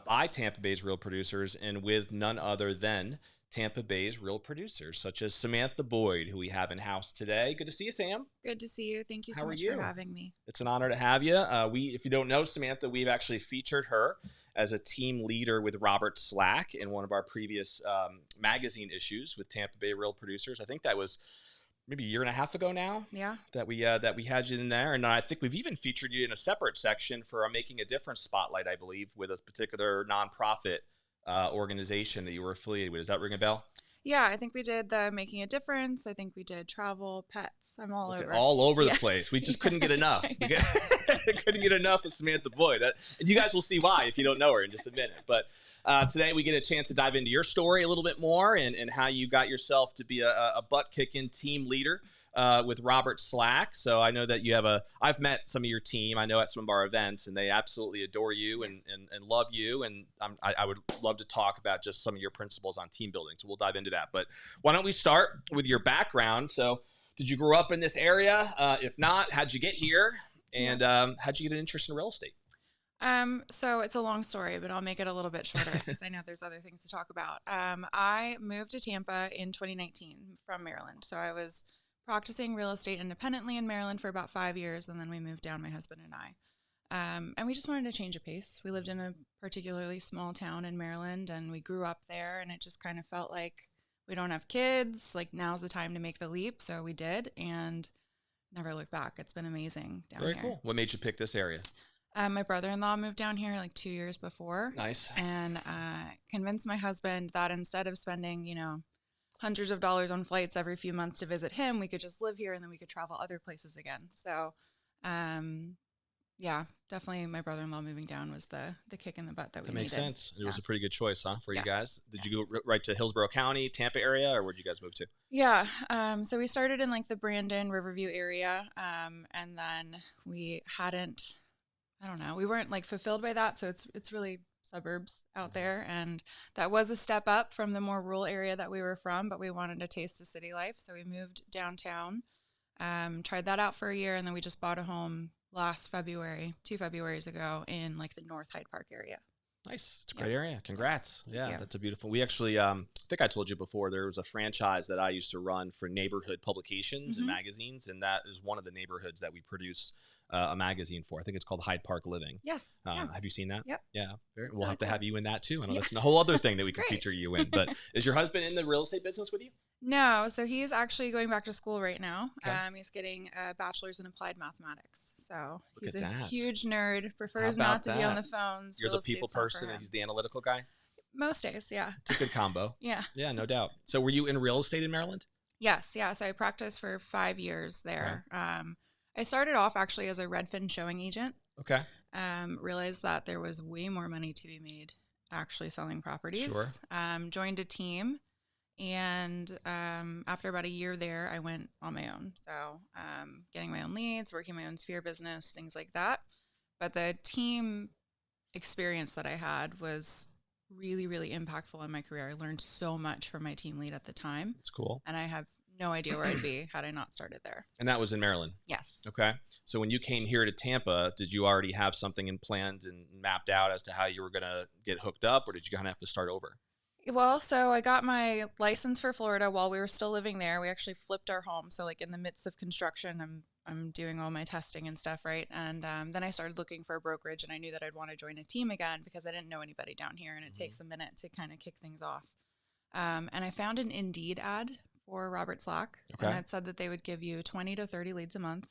by Tampa Bay's real producers and with none other than Tampa Bay's real producers, such as Samantha Boyd, who we have in house today. Good to see you, Sam. Good to see you. Thank you How so are much for you? having me. It's an honor to have you. If you don't know Samantha, we've actually featured her as a team leader with Robert Slack in one of our previous magazine issues with Tampa Bay Real Producers. I think that was maybe a year and a half ago now. Yeah. That we had you in there, and I think we've even featured you in a separate section for our Making a Difference spotlight, I believe, with a particular nonprofit organization that you were affiliated with. Does that ring a bell? Yeah, I think we did the Making a Difference. I think we did travel, pets. I'm all Look at over. all over the Yeah. place. We just couldn't get enough. Yeah. Couldn't get enough of Samantha Boyd. And you guys will see why if you don't know her in just a minute. But today we get a chance to dive into your story a little bit more and how you got yourself to be a butt-kicking team leader with Robert Slack. So I know that I've met some of your team, I know at some of our events, and they absolutely adore you and love you. And I would love to talk about just some of your principles on team building. So we'll dive into that. But why don't we start with your background? So did you grow up in this area? If not, how'd you get here? And how'd you get an interest in real estate? So it's a long story, but I'll make it a little bit shorter because I know there's other things to talk about. I moved to Tampa in 2019 from Maryland. So I was practicing real estate independently in Maryland for about 5 years, and then we moved down, my husband and I. And we just wanted to change a pace. We lived in a particularly small town in Maryland, and we grew up there, and it just kind of felt like we don't have kids. Like, now's the time to make the leap. So we did, and never looked back. It's been amazing down here. Very cool. What made you pick this area? My brother-in-law moved down here like 2 years before. Nice. And convinced my husband that instead of spending, hundreds of dollars on flights every few months to visit him, we could just live here and then we could travel other places again. So, yeah, definitely my brother-in-law moving down was the kick in the butt that we needed. That makes sense. It was a pretty good choice, huh, for you Yes. guys? Did you go right to Hillsborough County, Tampa area, or where'd you guys move to? Yeah. So we started in like the Brandon, Riverview area. And then we we weren't like fulfilled by that. So it's really suburbs out there. And that was a step up from the more rural area that we were from, but we wanted to taste the city life. So we moved downtown, tried that out for a year. And then we just bought a home last February, 2 Februarys ago in like the North Hyde Park area. Nice. It's a great area. Congrats. Yeah, you. that's a beautiful. We actually, I think I told you before, there was a franchise that I used to run for neighborhood publications and magazines, and that is one of the neighborhoods that we produce a magazine for. I think it's called Hyde Park Living. Yes. Have you seen that? Yep. Yeah. We'll have to cool. have you in that too. I know that's a whole other thing that we can Great. feature you in. But is your husband in the real estate business with you? No, so he's actually going back to school right now. Okay. He's getting a bachelor's in applied mathematics. So he's Look a at that. huge nerd, prefers How about not to be on the that? phones. You're Real the people estate's not for person and him. he's the analytical guy? Most days, yeah. It's a good combo. Yeah. Yeah, no doubt. So were you in real estate in Maryland? Yes, yeah. So I practiced for 5 years there. I started off actually as a Redfin showing agent. Okay. Realized that there was way more money to be made actually selling properties. Sure. Joined a team. And after about a year there, I went on my own. So getting my own leads, working my own sphere business, things like that. But the team experience that I had was really, really impactful in my career. I learned so much from my team lead at the time. That's cool. And I have no idea where I'd be had I not started there. And that was in Maryland? Yes. Okay. So when you came here to Tampa, did you already have something in planned and mapped out as to how you were going to get hooked up, or did you kind of have to start over? Well, so I got my license for Florida while we were still living there. We actually flipped our home. So like in the midst of construction, I'm doing all my testing and stuff, right? And then I started looking for a brokerage, and I knew that I'd want to join a team again because I didn't know anybody down here, and it takes a minute to kind of kick things off. And I found an Indeed ad for Robert Slack, and it said that they would give you 20 to 30 leads a month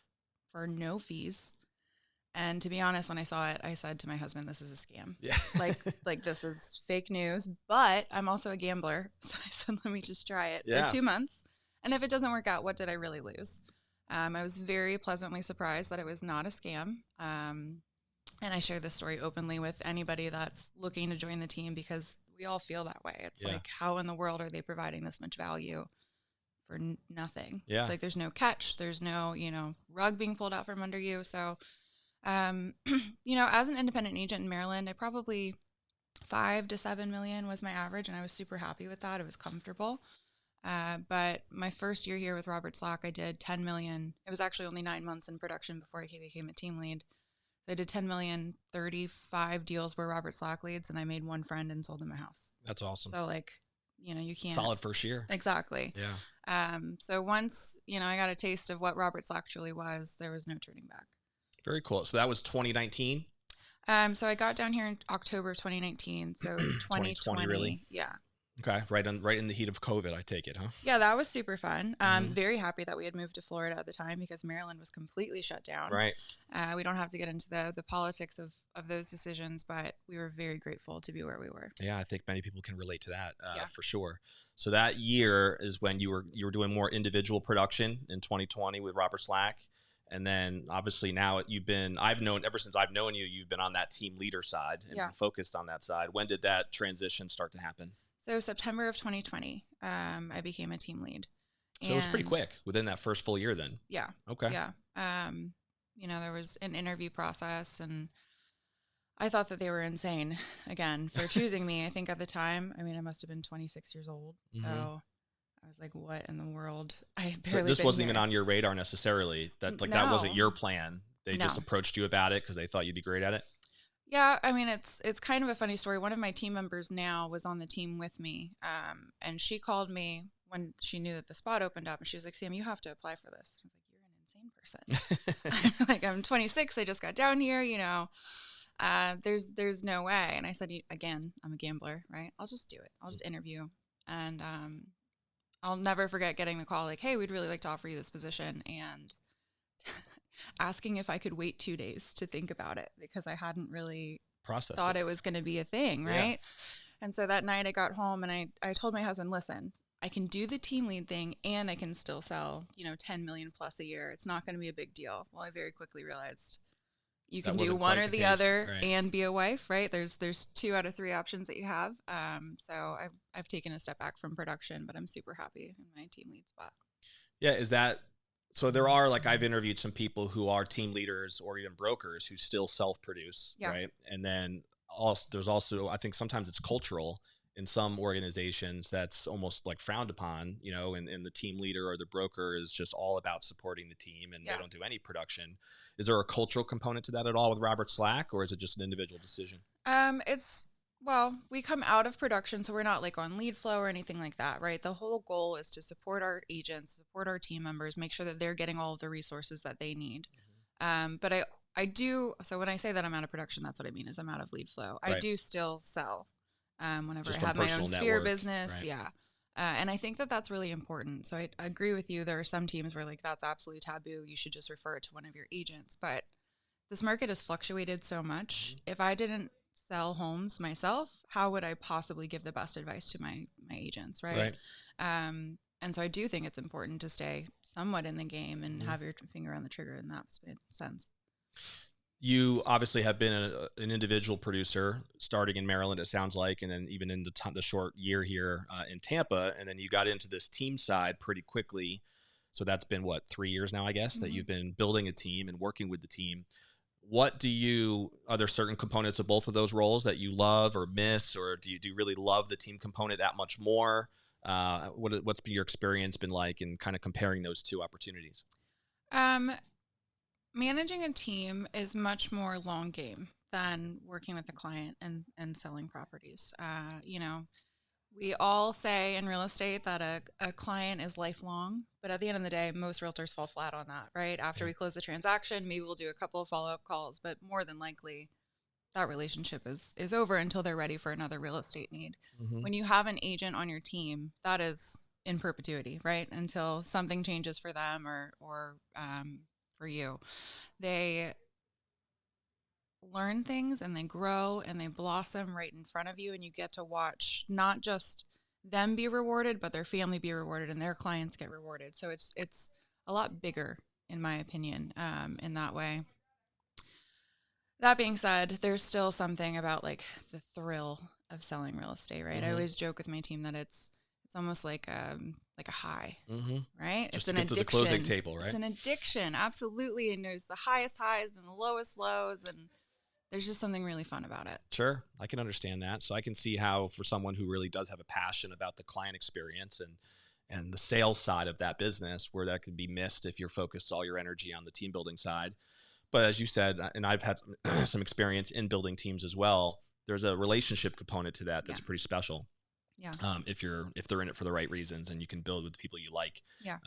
for no fees. And to be honest, when I saw it, I said to my husband, this is a scam. Yeah. like this is fake news, but I'm also a gambler. So I said, let me just try it for 2 months. And if it doesn't work out, what did I really lose? I was very pleasantly surprised that it was not a scam. And I share this story openly with anybody that's looking to join the team because we all feel that way. It's like, how in the world are they providing this much value for nothing? Yeah. Like there's no catch. There's no, rug being pulled out from under you. So as an independent agent in Maryland, I probably 5 to 7 million was my average, and I was super happy with that. It was comfortable. But my first year here with Robert Slack, I did 10 million. It was actually only 9 months in production before I became a team lead. So I did 10 million, 35 deals were Robert Slack leads, and I made one friend and sold them a house. That's awesome. So like, you can't. Solid first year. Exactly. Yeah. So once, I got a taste of what Robert Slack truly was, there was no turning back. Very cool. So that was 2019? So I got down here in October of 2019. So 2020, really? Yeah. Okay. Right in the heat of COVID, I take it, huh? Yeah, that was super fun. Very happy that we had moved to Florida at the time because Maryland was completely shut down. Right. We don't have to get into the politics of those decisions, but we were very grateful to be where we were. Yeah, I think many people can relate to that for sure. So that year is when you were doing more individual production in 2020 with Robert Slack. And then obviously now I've known ever since I've known you've been on that team leader side and been focused on that side. When did that transition start to happen? So September of 2020, I became a team lead. So it was pretty quick within that first full year then. Yeah. Okay. Yeah. There was an interview process, and I thought that they were insane again for choosing me. I think at the time, I must have been 26 years old. So I was like, what in the world? So this wasn't even on your radar necessarily. That wasn't your plan. They just approached you about it because they thought you'd be great at it. Yeah, it's kind of a funny story. One of my team members now was on the team with me, and she called me when she knew that the spot opened up, and she was like, "Sam, you have to apply for this." I was like, "You're an insane person." Like, I'm 26. I just got down here. There's no way. And I said, again, I'm a gambler, right? I'll just do it. I'll just interview, and I'll never forget getting the call like, "Hey, we'd really like to offer you this position," and asking if I could wait 2 days to think about it because I hadn't really thought it was going to be a thing, right? Yeah. And so that night I got home and I told my husband, listen, I can do the team lead thing and I can still sell, 10 million plus a year. It's not going to be a big deal. Well, I very quickly realized you can do one or the other and be a wife, right? There's 2 out of 3 options that you have. So I've taken a step back from production, but I'm super happy in my team lead spot. Yeah. So there are, I've interviewed some people who are team leaders or even brokers who still self-produce, right? And then there's also, I think sometimes it's cultural in some organizations that's almost like frowned upon, and the team leader or the broker is just all about supporting the team and they don't do any production. Is there a cultural component to that at all with Robert Slack, or is it just an individual decision? We come out of production, so we're not on lead flow or anything like that, right? The whole goal is to support our agents, support our team members, make sure that they're getting all of the resources that they need. But I do, so when I say that I'm out of production, that's what I mean is I'm out of lead flow. Right. I do still sell whenever I have my own sphere business. Right. Yeah. And I think that that's really important. So I agree with you. There are some teams where that's absolutely taboo. You should just refer it to one of your agents. But this market has fluctuated so much. If I didn't sell homes myself, how would I possibly give the best advice to my agents, right? And so I do think it's important to stay somewhat in the game and have your finger on the trigger in that sense. You obviously have been an individual producer starting in Maryland, it sounds like, and then even in the short year here in Tampa, and then you got into this team side pretty quickly. So that's been, 3 years now, I guess, that you've been building a team and working with the team. Are there certain components of both of those roles that you love or miss, or do you really love the team component that much more? What's been your experience been like in kind of comparing those two opportunities? Managing a team is much more long game than working with a client and selling properties. We all say in real estate that a client is lifelong, but at the end of the day, most realtors fall flat on that, right? After we close the transaction, maybe we'll do a couple of follow-up calls, but more than likely that relationship is over until they're ready for another real estate need. When you have an agent on your team, that is in perpetuity, right? Until something changes for them or for you. They learn things and they grow and they blossom right in front of you, and you get to watch not just them be rewarded, but their family be rewarded and their clients get rewarded. So it's a lot bigger, in my opinion, in that way. That being said, there's still something about the thrill of selling real estate, right? I always joke with my team that it's almost like a high, right? Just it's to an get addiction. To the closing table, right? It's an addiction, absolutely. And there's the highest highs and the lowest lows, and there's just something really fun about it. Sure, I can understand that. So I can see how for someone who really does have a passion about the client experience and the sales side of that business, where that could be missed if you're focused all your energy on the team building side. But as you said, and I've had some experience in building teams as well, there's a relationship component to that that's pretty special. Yeah. If they're in it for the right reasons, and you can build with the people you like. Yeah.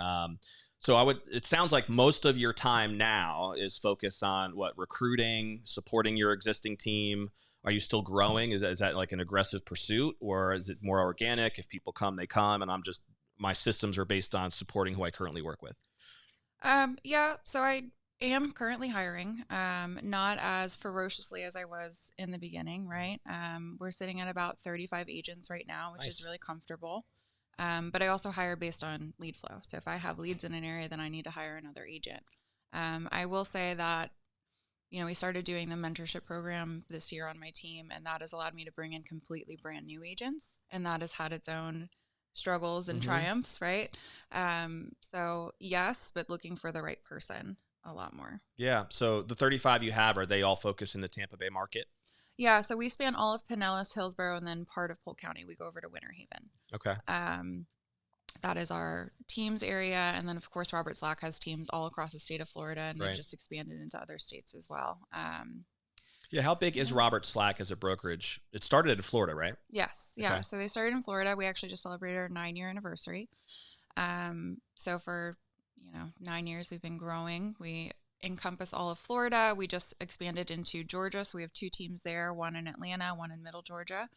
So it sounds like most of your time now is focused on recruiting, supporting your existing team. Are you still growing? Is that like an aggressive pursuit, or is it more organic? If people come, they come, and my systems are based on supporting who I currently work with. Yeah, so I am currently hiring, not as ferociously as I was in the beginning, right? We're sitting at about 35 agents right now, which is really comfortable. But I also hire based on lead flow. So if I have leads in an area, then I need to hire another agent. I will say that, we started doing the mentorship program this year on my team, and that has allowed me to bring in completely brand new agents. And that has had its own struggles and triumphs, right? So yes, but looking for the right person a lot more. Yeah. So the 35 you have, are they all focused in the Tampa Bay market? Yeah. So we span all of Pinellas, Hillsborough, and then part of Polk County. We go over to Winter Haven. Okay. That is our teams area. And then, of course, Robert Slack has teams all across the state of Florida, and they've just expanded into other states as well. Yeah. How big is Robert Slack as a brokerage? It started in Florida, right? Yes. Yeah. Okay. So they started in Florida. We actually just celebrated our 9-year anniversary. So for, 9 years, we've been growing. We encompass all of Florida. We just expanded into Georgia. So we have 2 teams there, one in Atlanta, one in Middle Georgia.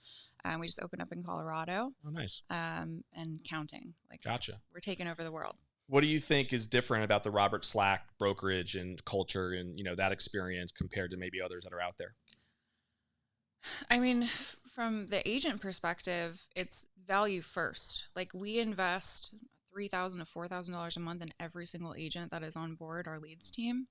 We just opened up in Colorado. Oh, nice. And counting. Gotcha. We're taking over the world. What do you think is different about the Robert Slack brokerage and culture and, that experience compared to maybe others that are out there? I mean, from the agent perspective, it's value first. We invest $3,000 to $4,000 a month in every single agent that is on board our leads team.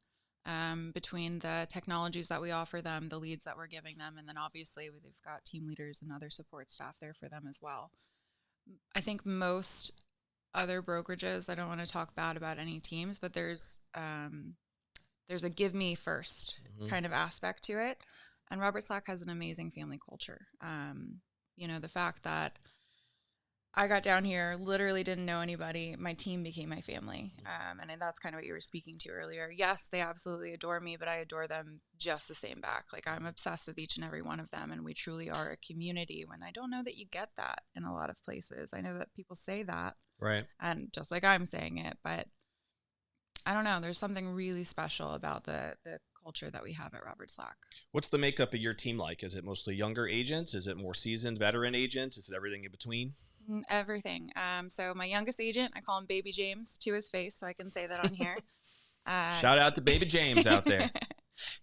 Between the technologies that we offer them, the leads that we're giving them, and then obviously they've got team leaders and other support staff there for them as well. I think most other brokerages, I don't want to talk bad about any teams, but there's a give me first kind of aspect to it. And Robert Slack has an amazing family culture. The fact that I got down here, literally didn't know anybody. My team became my family. And that's kind of what you were speaking to earlier. Yes, they absolutely adore me, but I adore them just the same back. I'm obsessed with each and every one of them. And we truly are a community, when I don't know that you get that in a lot of places. I know that people say that. Right. And just like I'm saying it, but I don't know. There's something really special about the culture that we have at Robert Slack. What's the makeup of your team like? Is it mostly younger agents? Is it more seasoned veteran agents? Is it everything in between? Everything. So my youngest agent, I call him Baby James to his face, so I can say that on here. Shout out to Baby James out there.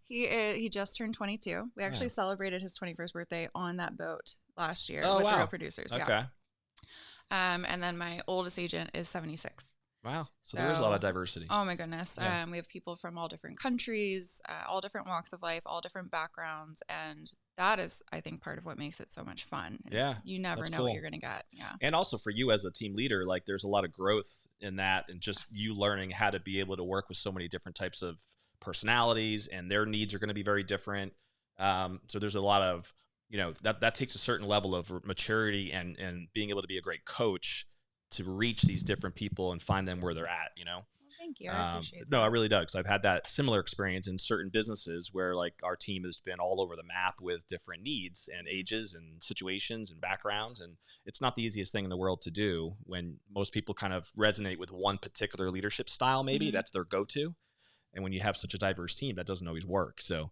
He just turned 22. We actually celebrated his 21st birthday on that boat last year with the Real Producers. Okay. Yeah. And then my oldest agent is 76. Wow. So there is a lot of diversity. Oh my goodness. Yeah. We have people from all different countries, all different walks of life, all different backgrounds. And that is, I think, part of what makes it so much fun. Yeah. You never know what you're going to get. Yeah. And also for you as a team leader, there's a lot of growth in that, and just you learning how to be able to work with so many different types of personalities, and their needs are going to be very different. So there's a lot of, that takes a certain level of maturity and being able to be a great coach to reach these different people and find them where they're at, Well, thank you. I appreciate that. No, I really do. Because I've had that similar experience in certain businesses where our team has been all over the map with different needs and ages and situations and backgrounds. And it's not the easiest thing in the world to do when most people kind of resonate with one particular leadership style. Maybe that's their go-to. And when you have such a diverse team, that doesn't always work. So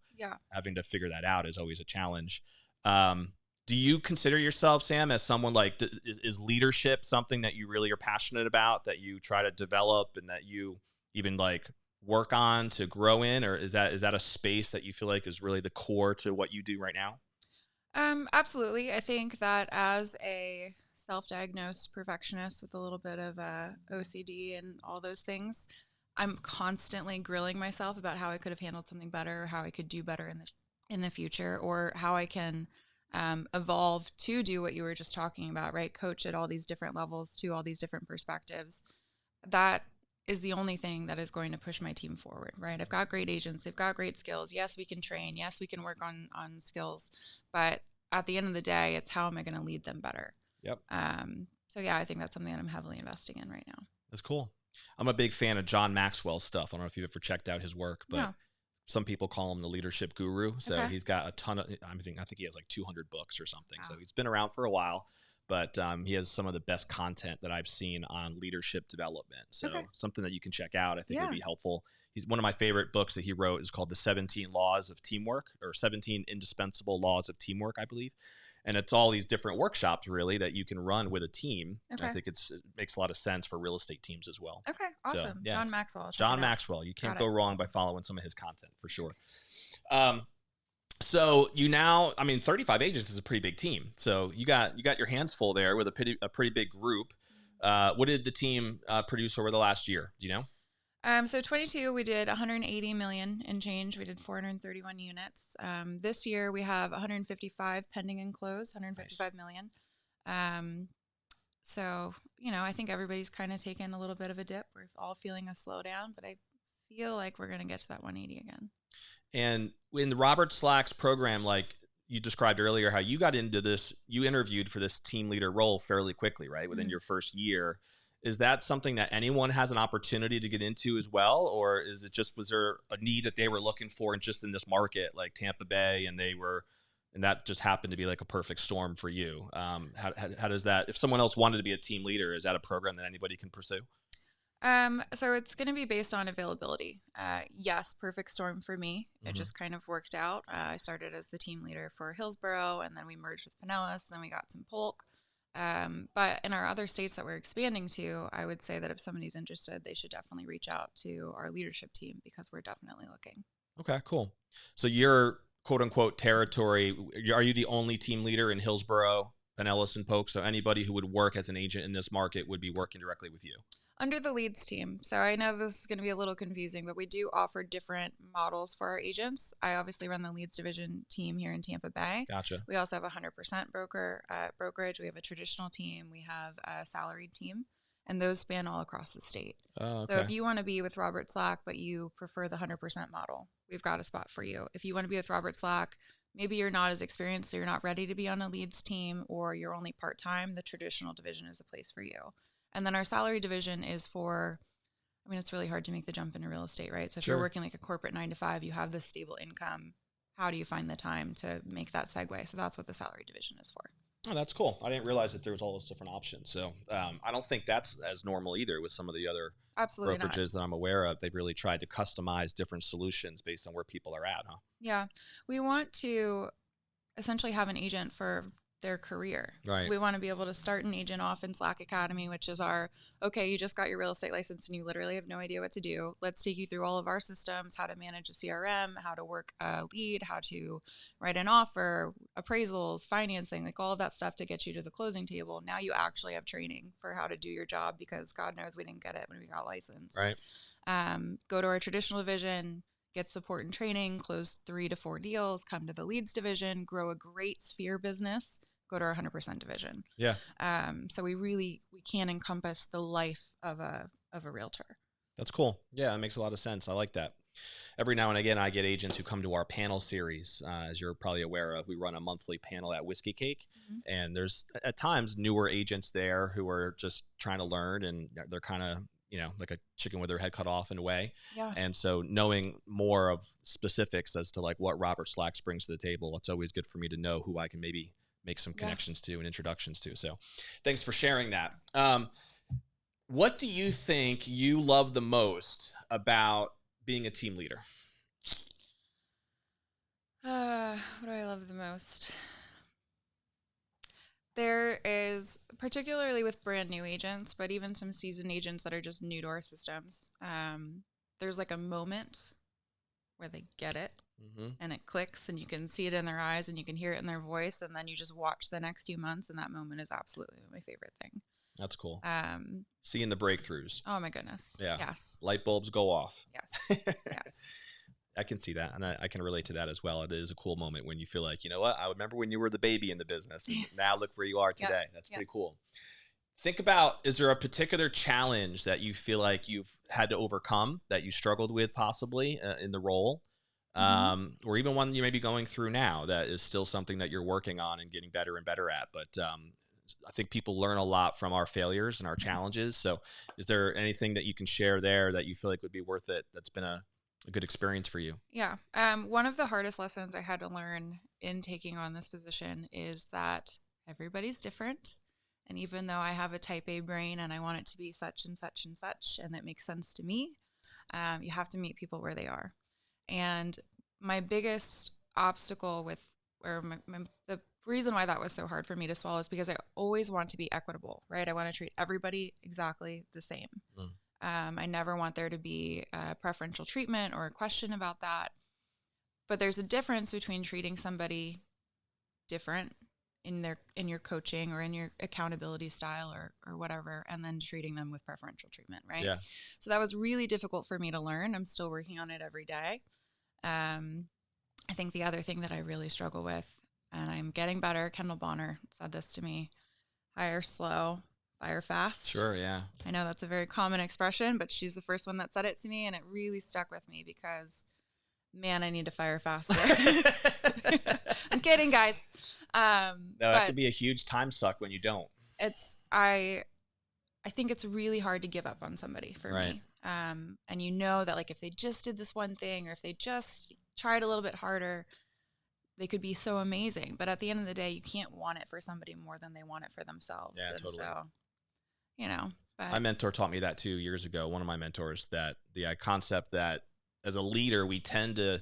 having to figure that out is always a challenge. Do you consider yourself, Sam, as someone is leadership something that you really are passionate about, that you try to develop and that you even work on to grow in, or is that a space that you feel like is really the core to what you do right now? Absolutely. I think that as a self-diagnosed perfectionist with a little bit of OCD and all those things, I'm constantly grilling myself about how I could have handled something better, or how I could do better in the future, or how I can evolve to do what you were just talking about, right? Coach at all these different levels to all these different perspectives. That is the only thing that is going to push my team forward, right? I've got great agents. They've got great skills. Yes, we can train. Yes, we can work on skills. But at the end of the day, it's how am I going to lead them better? Yep. So yeah, I think that's something that I'm heavily investing in right now. That's cool. I'm a big fan of John Maxwell's stuff. I don't know if you've ever checked out his work, but some people call him the leadership guru. So Okay. he's got a ton of, I think he has like 200 books or something. Wow. So he's been around for a while, but he has some of the best content that I've seen on leadership development. So something that you can check out, I think would be helpful. He's one of my favorite books that he wrote is called The 17 Laws of Teamwork, or 17 Indispensable Laws of Teamwork, I believe. And it's all these different workshops really that you can run with a team. Okay. I think it makes a lot of sense for real estate teams as well. Okay, awesome. So, yeah, John Maxwell. John Maxwell. You can't go wrong by following some of his content for sure. So you now, I mean, 35 agents is a pretty big team. So you got your hands full there with a pretty big group. What did the team produce over the last year? Do you know? So 22, we did 180 million in change. We did 431 units. This year we have 155 pending and closed, 155 million. So, I think everybody's kind of taken a little bit of a dip. We're all feeling a slowdown, but I feel like we're going to get to that 180 again. And in the Robert Slack's program, like you described earlier, how you got into this, you interviewed for this team leader role fairly quickly, right? Within your first year. Is that something that anyone has an opportunity to get into as well? Or is it just, was there a need that they were looking for and just in this market like Tampa Bay and that just happened to be like a perfect storm for you? How does that, if someone else wanted to be a team leader, is that a program that anybody can pursue? So it's going to be based on availability. Yes, perfect storm for me. It just kind of worked out. I started as the team leader for Hillsborough, and then we merged with Pinellas, and then we got some Polk. But in our other states that we're expanding to, I would say that if somebody's interested, they should definitely reach out to our leadership team because we're definitely looking. Okay, cool. So your quote unquote territory, are you the only team leader in Hillsborough, Pinellas, and Polk? So anybody who would work as an agent in this market would be working directly with you? Under the leads team. So I know this is going to be a little confusing, but we do offer different models for our agents. I obviously run the leads division team here in Tampa Bay. Gotcha. We also have a 100% brokerage. We have a traditional team. We have a salaried team, and those span all across the state. Oh, okay. So if you want to be with Robert Slack, but you prefer the 100% model, we've got a spot for you. If you want to be with Robert Slack, maybe you're not as experienced, so you're not ready to be on a leads team, or you're only part-time, the traditional division is a place for you. And then our salary division is for, I mean, it's really hard to make the jump into real estate, right? So if you're working like a corporate 9-to-5, you have this stable income. How do you find the time to make that segue? So that's what the salary division is for. Oh, that's cool. I didn't realize that there was all those different options. So I don't think that's as normal either with some of the other brokerages that I'm aware of. They've really tried to customize different solutions based on where people are at, huh? Yeah. We want to essentially have an agent for their career. Right. We want to be able to start an agent off in Slack Academy, which is our, okay, you just got your real estate license and you literally have no idea what to do. Let's take you through all of our systems, how to manage a CRM, how to work a lead, how to write an offer, appraisals, financing, like all of that stuff to get you to the closing table. Now you actually have training for how to do your job because God knows we didn't get it when we got licensed. Right. Go to our traditional division, get support and training, close 3 to 4 deals, come to the leads division, grow a great sphere business, go to our 100% division. Yeah. So we can encompass the life of a realtor. That's cool. Yeah, that makes a lot of sense. I like that. Every now and again, I get agents who come to our panel series. As you're probably aware of, we run a monthly panel at Whiskey Cake. And there's at times newer agents there who are just trying to learn, and they're kind of, like a chicken with their head cut off in a way. Yeah. And so knowing more of specifics as to like what Robert Slacks brings to the table, it's always good for me to know who I can maybe make some connections to and introductions to. So thanks for sharing that. What do you think you love the most about being a team leader? What do I love the most? There is, particularly with brand new agents, but even some seasoned agents that are just new to our systems, there's like a moment where they get it and it clicks and you can see it in their eyes and you can hear it in their voice, and then you just watch the next few months, and that moment is absolutely my favorite thing. That's cool. Seeing the breakthroughs. Oh my goodness. Yeah. Yes. Light bulbs go off. Yes. Yes. I can see that, and I can relate to that as well. It is a cool moment when you feel like, you know what, I remember when you were the baby in the business, and now look where you are today. That's pretty cool. Think about, is there a particular challenge that you feel like you've had to overcome, that you struggled with possibly in the role, or even one you may be going through now that is still something that you're working on and getting better and better at? But I think people learn a lot from our failures and our challenges. So is there anything that you can share there that you feel like would be worth it, that's been a a good experience for you. Yeah. One of the hardest lessons I had to learn in taking on this position is that everybody's different. And even though I have a type A brain and I want it to be such and such and such, and that makes sense to me, you have to meet people where they are. And my biggest obstacle with, or the reason why that was so hard for me to swallow is because I always want to be equitable, right? I want to treat everybody exactly the same. Mm. I never want there to be a preferential treatment or a question about that. But there's a difference between treating somebody different in your coaching or in your accountability style or whatever, and then treating them with preferential treatment, right? Yeah. So that was really difficult for me to learn. I'm still working on it every day. I think the other thing that I really struggle with, and I'm getting better, Kendall Bonner said this to me: hire slow, fire fast. Sure, yeah. I know that's a very common expression, but she's the first one that said it to me, and it really stuck with me because, man, I need to fire faster. I'm kidding, guys. No, that could be a huge time suck when you don't. I think it's really hard to give up on somebody for me. And you know that, like, if they just did this one thing, or if they just tried a little bit harder, they could be so amazing. But at the end of the day, you can't want it for somebody more than they want it for themselves. Yeah, and totally. So, you know, but My mentor taught me that 2 years ago. One of my mentors, that the concept that as a leader, we tend to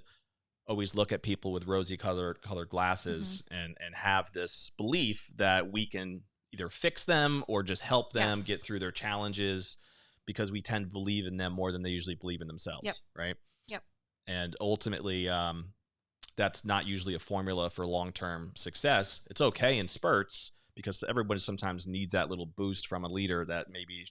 always look at people with rosy colored glasses and have this belief that we can either fix them or just help them get through their challenges, because we tend to believe in them more than they usually believe in themselves. Right. Yep. And ultimately, that's not usually a formula for long-term success. It's okay in spurts, because everybody sometimes needs that little boost from a leader that maybe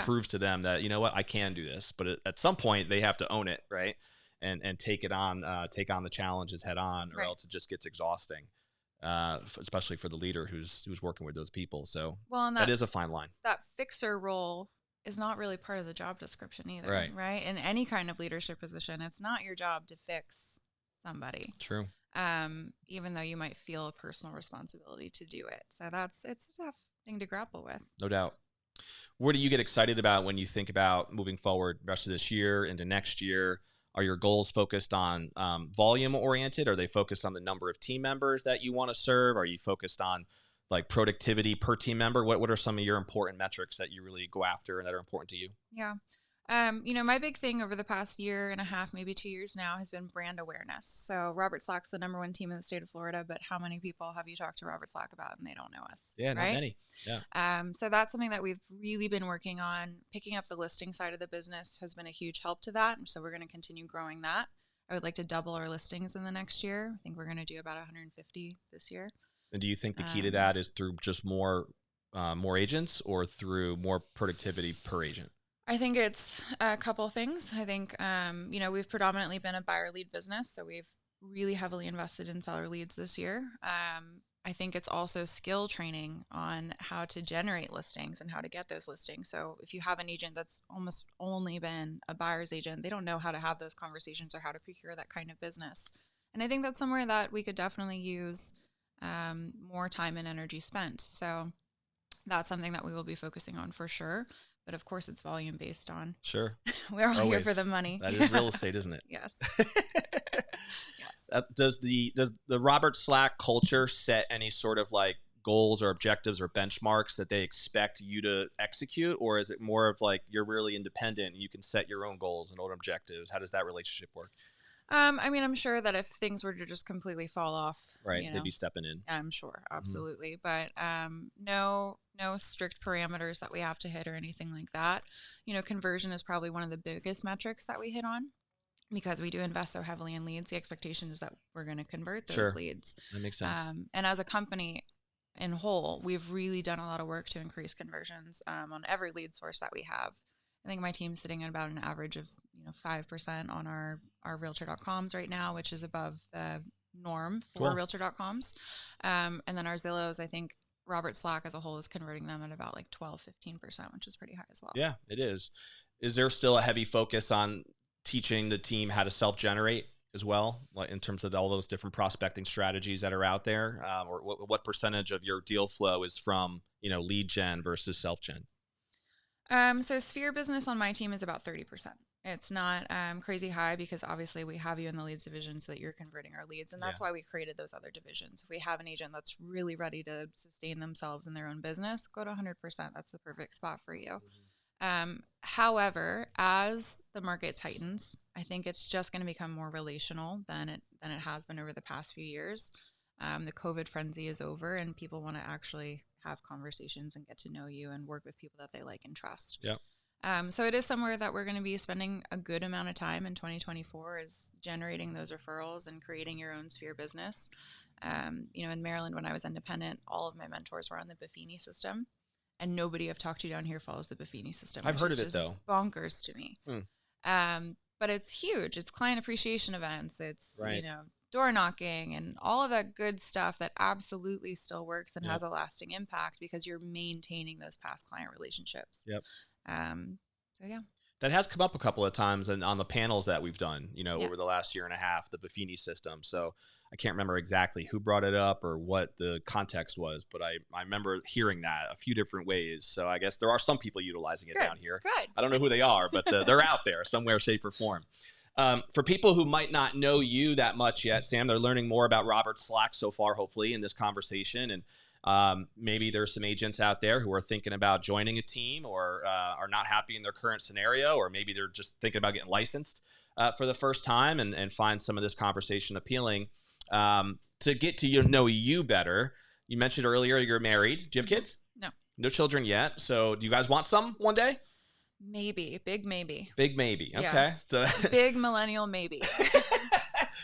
proves to them that, you know what, I can do this. But at some point they have to own it, right? And take it on, take on the challenges head on, or else it just gets exhausting, especially for the leader who's working with those people. So that is a fine line. That fixer role is not really part of the job description either, right? In any kind of leadership position, it's not your job to fix somebody. True. Even though you might feel a personal responsibility to do it. So it's a tough thing to grapple with. No doubt. What do you get excited about when you think about moving forward rest of this year into next year? Are your goals focused on volume oriented? Are they focused on the number of team members that you want to serve? Are you focused on like productivity per team member? What are some of your important metrics that you really go after and that are important to you? Yeah. My big thing over the past year and a half, maybe 2 years now, has been brand awareness. So Robert Slack's the #1 team in the state of Florida, but how many people have you talked to Robert Slack about and they don't know us? Yeah, right? Not many. Yeah. So that's something that we've really been working on. Picking up the listing side of the business has been a huge help to that. So we're going to continue growing that. I would like to double our listings in the next year. I think we're going to do about 150 this year. And do you think the key to that is through just more agents, or through more productivity per agent? I think it's a couple things. I think, we've predominantly been a buyer lead business, so we've really heavily invested in seller leads this year. I think it's also skill training on how to generate listings and how to get those listings. So if you have an agent that's almost only been a buyer's agent, they don't know how to have those conversations or how to procure that kind of business. And I think that's somewhere that we could definitely use more time and energy spent. So that's something that we will be focusing on for sure. But of course, it's volume based on. Sure. We're all here for the money. That is real estate, isn't it? Yes. Yes. Does the Robert Slack culture set any sort of like goals or objectives or benchmarks that they expect you to execute? Or is it more of like you're really independent and you can set your own goals and own objectives? How does that relationship work? I'm sure that if things were to just completely fall off, they'd be stepping in. I'm sure, absolutely. But no strict parameters that we have to hit or anything like that. Conversion is probably one of the biggest metrics that we hit on, because we do invest so heavily in leads. The expectation is that we're going to convert those leads. That makes sense. And as a company in whole, we've really done a lot of work to increase conversions on every lead source that we have. I think my team's sitting at about an average of 5% on our realtor.coms right now, which is above the norm for realtor.coms. And then our Zillows, I think Robert Slack as a whole is converting them at about like 12-15%, which is pretty high as well. Yeah, it is. Is there still a heavy focus on teaching the team how to self-generate as well, like in terms of all those different prospecting strategies that are out there? Or what percentage of your deal flow is from lead gen versus self-gen? So sphere business on my team is about 30%. It's not crazy high because obviously we have you in the leads division so that you're converting our leads. And that's why we created those other divisions. If we have an agent that's really ready to sustain themselves in their own business, go to 100%. That's the perfect spot for you. However, as the market tightens, I think it's just going to become more relational than it has been over the past few years. The COVID frenzy is over, and people want to actually have conversations and get to know you and work with people that they like and trust. Yeah. So it is somewhere that we're going to be spending a good amount of time in 2024 is generating those referrals and creating your own sphere business. In Maryland, when I was independent, all of my mentors were on the Buffini system, and nobody I've talked to down here follows the Buffini system. I've heard of it though. Bonkers to me. But it's huge. It's client appreciation events. It's, door knocking and all of that good stuff that absolutely still works and has a lasting impact because you're maintaining those past client relationships. Yep. So yeah. That has come up a couple of times and on the panels that we've done, over the last year and a half, the Buffini system. So I can't remember exactly who brought it up or what the context was, but I remember hearing that a few different ways. So I guess there are some people utilizing it down here. Good. I don't know who they are, but they're out there somewhere, shape, or form. For people who might not know you that much yet, Sam, they're learning more about Robert Slack so far, hopefully, in this conversation. And maybe there's some agents out there who are thinking about joining a team or are not happy in their current scenario, or maybe they're just thinking about getting licensed for the first time and find some of this conversation appealing. To get to know you better, you mentioned earlier you're married. Do you have kids? No. No children yet. So do you guys want some one day? Maybe. Big maybe. Big maybe. Okay. Yeah. So big millennial maybe.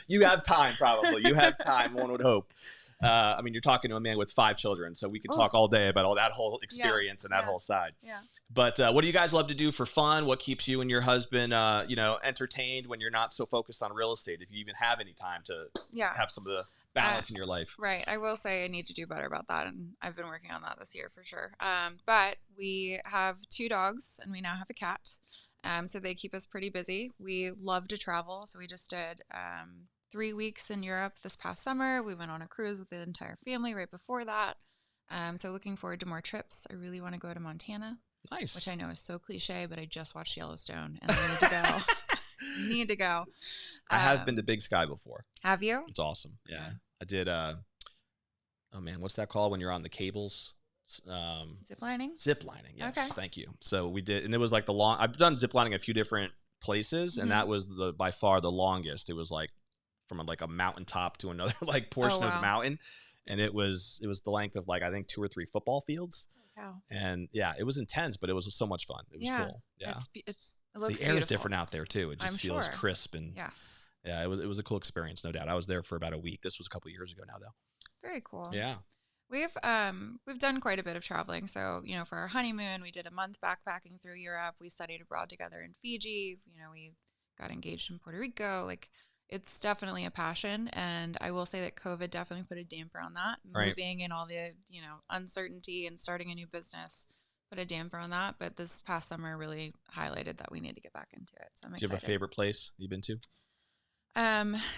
You have time, probably. You have time, one would hope. You're talking to a man with 5 children, so we could talk all day about all that whole experience and that whole side. Yeah. But what do you guys love to do for fun? What keeps you and your husband, entertained when you're not so focused on real estate? If you even have any time to have some of the balance in your life. Right. I will say I need to do better about that, and I've been working on that this year for sure. But we have 2 dogs, and we now have a cat. So they keep us pretty busy. We love to travel, so we just did 3 weeks in Europe this past summer. We went on a cruise with the entire family right before that. So looking forward to more trips. I really want to go to Montana. Nice. Which I know is so cliche, but I just watched Yellowstone and I need to go. Need to go. I have been to Big Sky before. Have you? It's awesome. Yeah. I did. What's that called when you're on the cables? Zip lining? Zip lining. Yes. Okay. Thank you. So we did, and it was like I've done zip lining a few different places, and that was by far the longest. It was like from a mountaintop to another portion of the mountain. And it was the length of I think 2 or 3 football fields. Wow. And yeah, it was intense, but it was so much fun. It was cool. Yeah. It looks the air is different out there too. It just feels crisp and yes. Yeah, it was a cool experience, no doubt. I was there for about a week. This was a couple of years ago now though. Very cool. Yeah. We've done quite a bit of traveling. So, for our honeymoon, we did a month backpacking through Europe. We studied abroad together in Fiji. We got engaged in Puerto Rico. It's definitely a passion. And I will say that COVID definitely put a damper on that. Right. Moving and all the, uncertainty and starting a new business put a damper on that. But this past summer really highlighted that we need to get back into it. So I'm excited. Do you have a favorite place you've been to?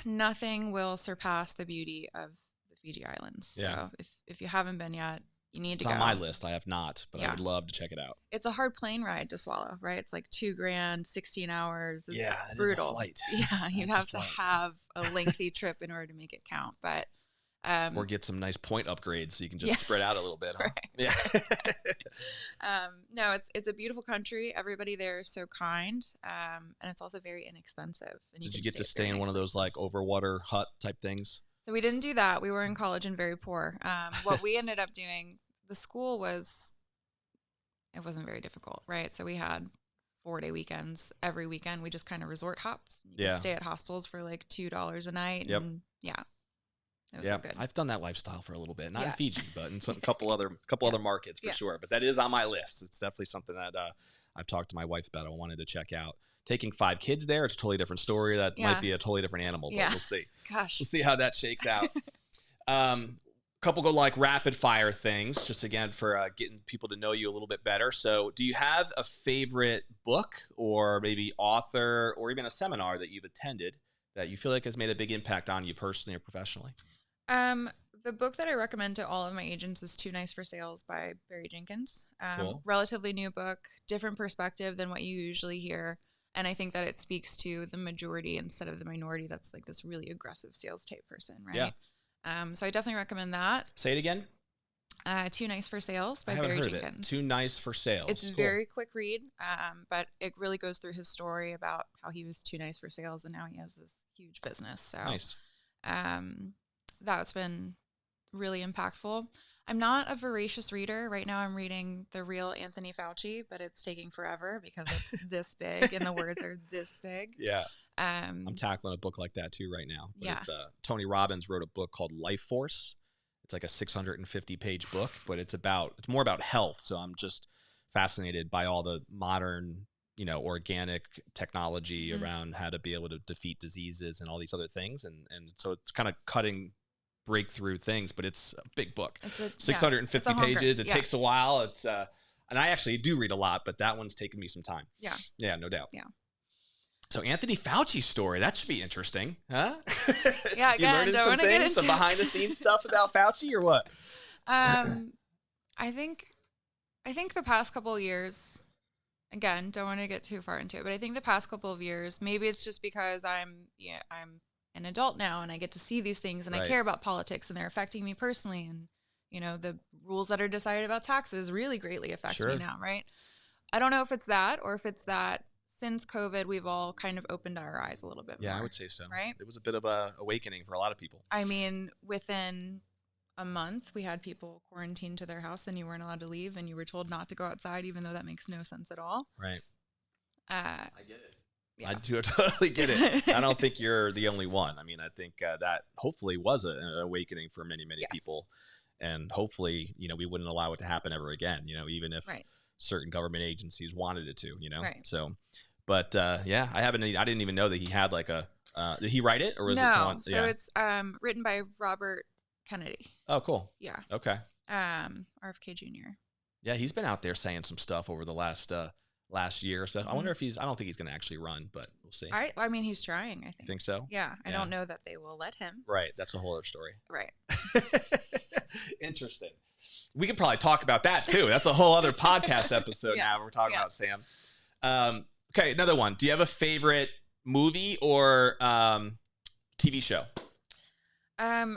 Nothing will surpass the beauty of the Fiji Islands. Yeah. So if you haven't been yet, you need to go. It's on my list. I have not, but I would love to check it out. It's a hard plane ride to swallow, right? It's like $2,000, 16 hours. It's that brutal. is a flight. Yeah, you have to have a lengthy trip in order to make it count. But or get some nice point upgrades so you can just spread out a little bit. Huh? Right. Yeah. No, it's a beautiful country. Everybody there is so kind, and it's also very inexpensive. And Did you get to stay in one of those overwater hut type things? So we didn't do that. We were in college and very poor. What we ended up doing, the school it wasn't very difficult, right? So we had 4-day weekends every weekend. We just kind of resort hopped. You could stay at hostels for $2 a night. Yep. And it was so good. I've done that lifestyle for a little bit, not in Fiji, but in a couple other markets for sure. But that is on my list. It's definitely something that I've talked to my wife about. I wanted to check out. Taking 5 kids there, it's a totally different story. That might be a totally different animal, but we'll see. Gosh. We'll see how that shakes out. Couple go rapid fire things, just again for getting people to know you a little bit better. So do you have a favorite book or maybe author or even a seminar that you've attended that you feel like has made a big impact on you personally or professionally? the book that I recommend to all of my agents is Too Nice for Sales by Barry Jenkins. Cool. Relatively new book, different perspective than what you usually hear. And I think that it speaks to the majority instead of the minority that's like this really aggressive sales type person, right? Yeah. So I definitely recommend that. Say it again. Too Nice for Sales by I haven't Barry heard Jenkins. of it. Too Nice for Sales. It's a very quick read, but it really goes through his story about how he was too nice for sales and now he has this huge business. So nice. That's been really impactful. I'm not a voracious reader. Right now I'm reading The Real Anthony Fauci, but it's taking forever because it's this big and the words are this big. Yeah. I'm tackling a book like that too right now. But yeah. It's Tony Robbins wrote a book called Life Force. It's like a 650-page book, but it's more about health. So I'm just fascinated by all the modern, organic technology around how to be able to defeat diseases and all these other things. And so it's kind of cutting breakthrough things, but it's a big book. 650 pages. It takes a while. It's and I actually do read a lot, but that one's taken me some time. Yeah. Yeah, no doubt. Yeah. So Anthony Fauci's story, that should be interesting, huh? Yeah, again, you learning some things, some behind the scenes stuff about Fauci or what? I think the past couple of years, again, don't want to get too far into it, but I think the past couple of years, maybe it's just because I'm an adult now and I get to see these things and I care about politics and they're affecting me personally, and the rules that are decided about taxes really greatly affect me now, right? I don't know if it's that or if it's that since COVID, we've all kind of opened our eyes a little bit more. Yeah, I would say so. Right? It was a bit of a awakening for a lot of people. I mean, within a month, we had people quarantined to their house and you weren't allowed to leave and you were told not to go outside, even though that makes no sense at all. Right. I get it. Yeah. I do totally get it. I don't think you're the only one. I mean, I think that hopefully was an awakening for many, many people. And hopefully, we wouldn't allow it to happen ever again, even if certain government agencies wanted it to, Right. So, but I didn't even know that he had like did he write it or was it someone? So it's written by Robert Kennedy. Oh, cool. Yeah. Okay. RFK Jr. Yeah, he's been out there saying some stuff over the last year. So I wonder if I don't think he's going to actually run, but we'll see. I mean, he's trying, I think. You think so? Yeah. I don't know that they will let him. Right. That's a whole other story. Right. Interesting. We could probably talk about that too. That's a whole other podcast episode now we're talking about Sam. Okay, another one. Do you have a favorite movie or TV show?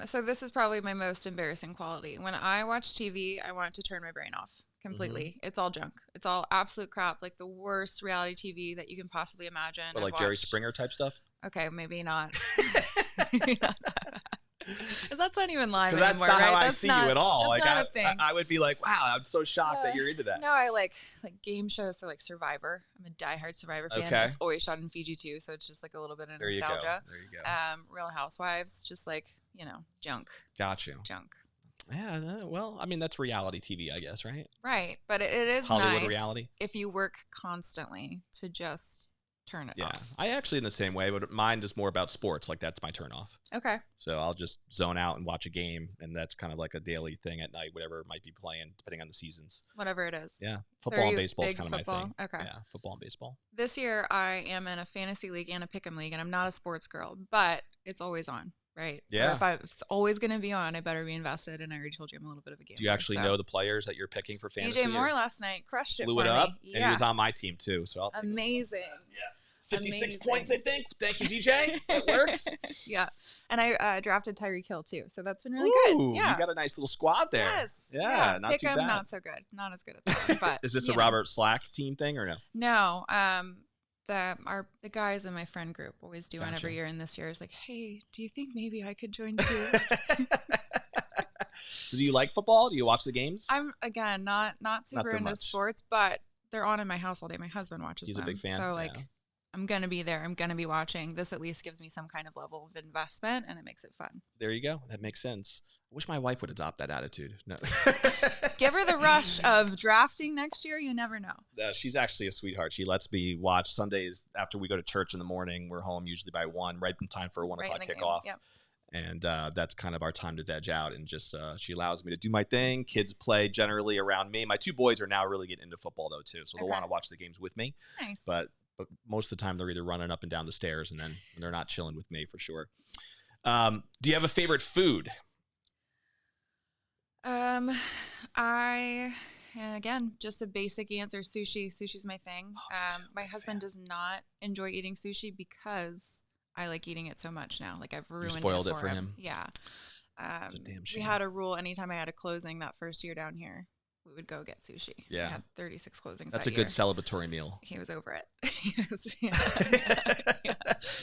So this is probably my most embarrassing quality. When I watch TV, I want to turn my brain off completely. It's all junk. It's all absolute crap, like the worst reality TV that you can possibly imagine. Or like Jerry Springer type stuff? Okay, maybe not. Because that's not even live anymore, anymore, that's not right? how I That's see not, you at all. That's Like not a thing. I would be like, wow, I'm so shocked that you're into that. No, I like game shows, so like Survivor. I'm a diehard Survivor fan. Okay. It's always shot in Fiji too, so it's just like a little bit of nostalgia. There you go. Real Housewives, just like, junk. Got you. Junk. Yeah, well, I mean, that's reality TV, I guess, right? Right, but it is Hollywood nice reality. If you work constantly to just turn it off. I actually in the same way, but mine is more about sports. Like that's my turn off. Okay. So I'll just zone out and watch a game, and that's kind of like a daily thing at night, whatever it might be playing, depending on the seasons. Whatever it is. Yeah, football and baseball is kind of my thing. Okay. Yeah, football and baseball. This year I am in a fantasy league and a pick'em league, and I'm not a sports girl, but it's always on. Right. Yeah. So if it's always going to be on, I better be invested. And I already told you I'm a little bit of a gamer. Do you actually know the players that you're picking for fantasy? DJ Moore last night crushed it. Blew for it up, me. and he was on my team too. So amazing. Yeah. 56 points, I think. Thank you, DJ. It works. Yeah. And I drafted Tyreek Hill too. So that's been really good. Yeah. You got a nice little squad there. Yes. Yeah. Not too bad. Not so good. Not as good at that. But is this a Robert Slack team thing or no? No. The guys in my friend group always do one every year, and this year is like, hey, do you think maybe I could join too? So do you like football? Do you watch the games? I'm again not super into sports, but they're on in my house all day. My husband watches them. He's a big fan. So I'm gonna be there. I'm gonna be watching. This at least gives me some kind of level of investment, and it makes it fun. There you go. That makes sense. I wish my wife would adopt that attitude. No. Give her the rush of drafting next year. You never know. She's actually a sweetheart. She lets me watch Sundays after we go to church in the morning. We're home usually by 1, right in time for a 1 o'clock kickoff. Yep. And that's kind of our time to veg out, and just she allows me to do my thing. Kids play generally around me. My 2 boys are now really getting into football though too, so they'll want to watch the games with me. Nice. But most of the time they're either running up and down the stairs, and then they're not chilling with me for sure. Do you have a favorite food? Um, I again, just a basic answer: sushi. Sushi's my thing. Oh, me too. My Big husband fan. does not enjoy eating sushi because I like eating it so much now. Like I've You ruined it spoiled it for for him. him. Yeah. It's a damn We shame. had a rule: anytime I had a closing that first year down here, we would go get sushi. We Yeah. had 36 closings That's that a good year. celebratory meal. He was over it. Yeah.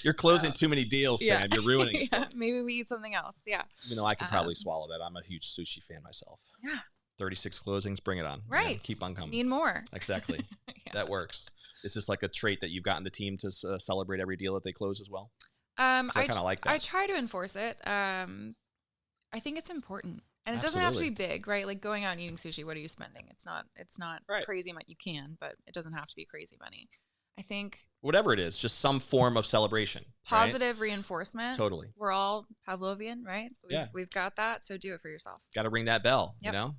You're So closing too many deals, yeah, Sam. You're ruining it for yeah. me. Maybe we eat something else. Yeah. Even though I could probably Um, swallow that. I'm a huge sushi fan myself. yeah. 36 closings, bring it on. Right. Keep on coming. Need more. Exactly. Yeah. That works. Is this like a trait that you've gotten the team to celebrate every deal that they close as well? Because I kind of like I that. try to enforce it. I think it's important, and it doesn't have to be Absolutely. big, right? Like going out and eating sushi. What are you spending? It's not Right. crazy money. You can, but it doesn't have to be crazy money. I think Whatever it is, just some form of celebration. Right? positive reinforcement. Totally. We're all Pavlovian, right? Yeah. We've got that. So do it for yourself. Got to ring that bell, Yep. Yep.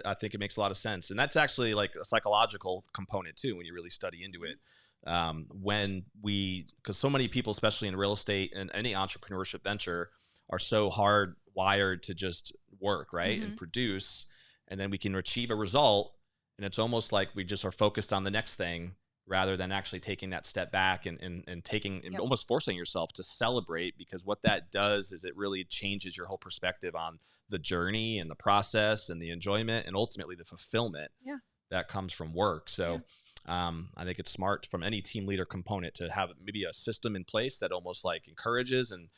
I think it makes a lot of sense. And that's actually like a psychological component too, when you really study into it. Because so many people, especially in real estate and any entrepreneurship venture, are so hardwired to just work, right? And produce, and then we can achieve a result. And it's almost like we just are focused on the next thing rather than actually taking that step back and taking and Yep. almost forcing yourself to celebrate, because what that does is it really changes your whole perspective on the journey and the process and the enjoyment and ultimately the fulfillment Yeah. that comes from work. So I think it's smart from any team leader component to have maybe a system in place that almost like encourages and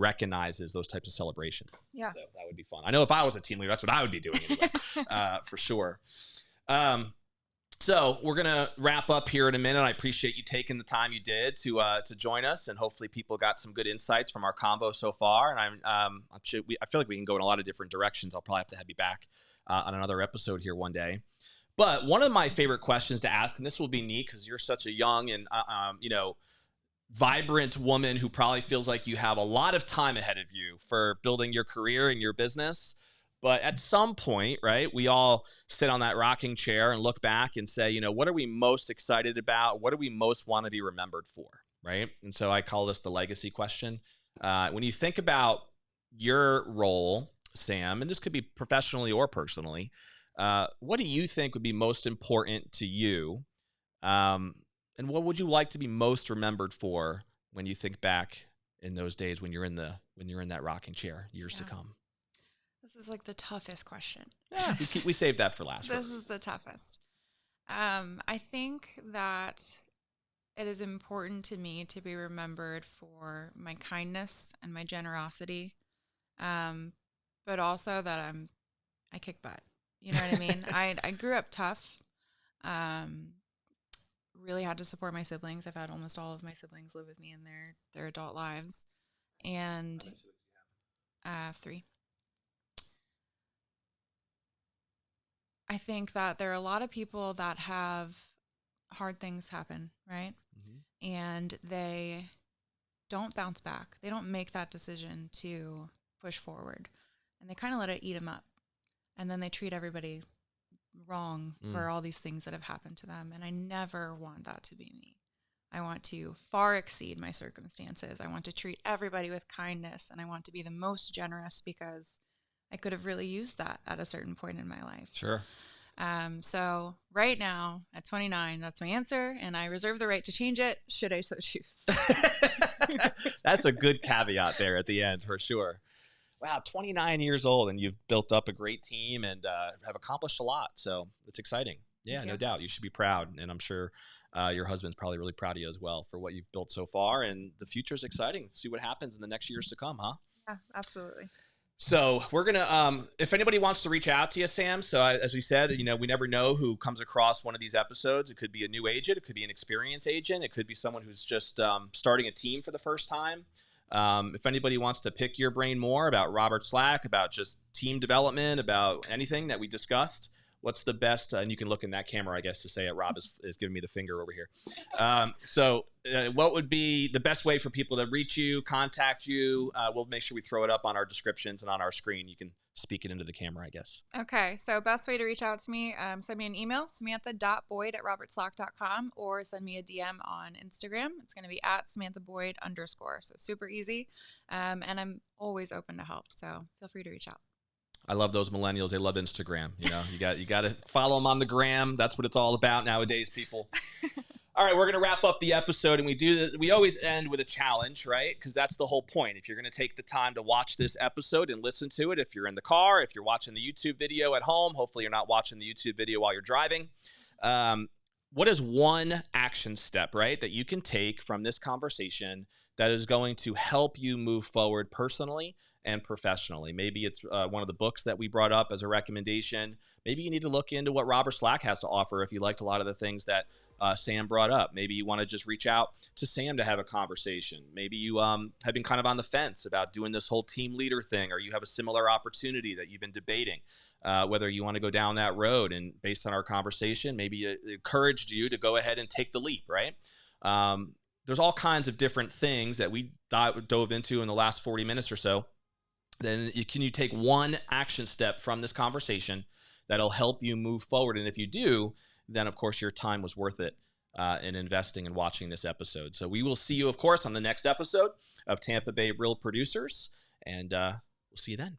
recognizes those types of celebrations. Yeah. So that would be fun. I know if I was a team leader, that's what I would be doing anyway, for sure. So we're gonna wrap up here in a minute. I appreciate you taking the time you did to join us, and hopefully people got some good insights from our combo so far. And I feel like we can go in a lot of different directions. I'll probably have to have you back on another episode here one day. But one of my favorite questions to ask, and this will be neat because you're such a young and vibrant woman who probably feels like you have a lot of time ahead of you for building your career and your business. But at some point, right, we all sit on that rocking chair and look back and say, what are we most excited about? What do we most want to be remembered for, right? And so I call this the legacy question. When you think about your role, Sam, and this could be professionally or personally, what do you think would be most important to you? And what would you like to be most remembered for when you think back in those days when you're in that rocking chair years to come? This is like the toughest question. Yeah, we saved that for last. This is the toughest. I think that it is important to me to be remembered for my kindness and my generosity, but also that I kick butt. You know what I mean? I grew up tough. Really had to support my siblings. I've had almost all of my siblings live with me in their adult lives, and 3. I think that there are a lot of people that have hard things happen, right? Mm-hmm. And they don't bounce back. They don't make that decision to push forward. And they kind of let it eat them up. And then they treat everybody wrong for all these things that have happened to them. And I never want that to be me. I want to far exceed my circumstances. I want to treat everybody with kindness. And I want to be the most generous because I could have really used that at a certain point in my life. Sure. So right now at 29, that's my answer. And I reserve the right to change it should I so choose. That's a good caveat there at the end for sure. Wow, 29 years old and you've built up a great team and have accomplished a lot. So it's exciting. Yeah, no doubt. You should be proud. And I'm sure your husband's probably really proud of you as well for what you've built so far. And the future's exciting. Let's see what happens in the next years to come, huh? Yeah, absolutely. So we're going to, if anybody wants to reach out to you, Sam, so as we said, we never know who comes across one of these episodes. It could be a new agent. It could be an experienced agent. It could be someone who's just starting a team for the first time. If anybody wants to pick your brain more about Robert Slack, about just team development, about anything that we discussed, what's the best, and you can look in that camera, I guess, to say it. Rob is giving me the finger over here. What would be the best way for people to reach you, contact you? We'll make sure we throw it up on our descriptions and on our screen. You can speak it into the camera, I guess. Okay. So best way to reach out to me, send me an email, samantha.boyd@robertslack.com, or send me a DM on Instagram. It's going to be @SamanthaBoyd_. So super easy. And I'm always open to help. So feel free to reach out. I love those millennials. They love Instagram. You got to follow them on the gram. That's what it's all about nowadays, people. All right, we're going to wrap up the episode, and we always end with a challenge, right? Because that's the whole point. If you're going to take the time to watch this episode and listen to it, if you're in the car, if you're watching the YouTube video at home, hopefully you're not watching the YouTube video while you're driving. What is one action step, right, that you can take from this conversation that is going to help you move forward personally and professionally? Maybe it's one of the books that we brought up as a recommendation. Maybe you need to look into what Robert Slack has to offer if you liked a lot of the things that Sam brought up. Maybe you want to just reach out to Sam to have a conversation. Maybe you have been kind of on the fence about doing this whole team leader thing, or you have a similar opportunity that you've been debating, whether you want to go down that road. And based on our conversation, maybe it encouraged you to go ahead and take the leap, right? There's all kinds of different things that we dove into in the last 40 minutes or so. Then can you take one action step from this conversation that'll help you move forward? And if you do, then of course your time was worth it in investing and watching this episode. So we will see you, of course, on the next episode of Tampa Bay Real Producers, and we'll see you then.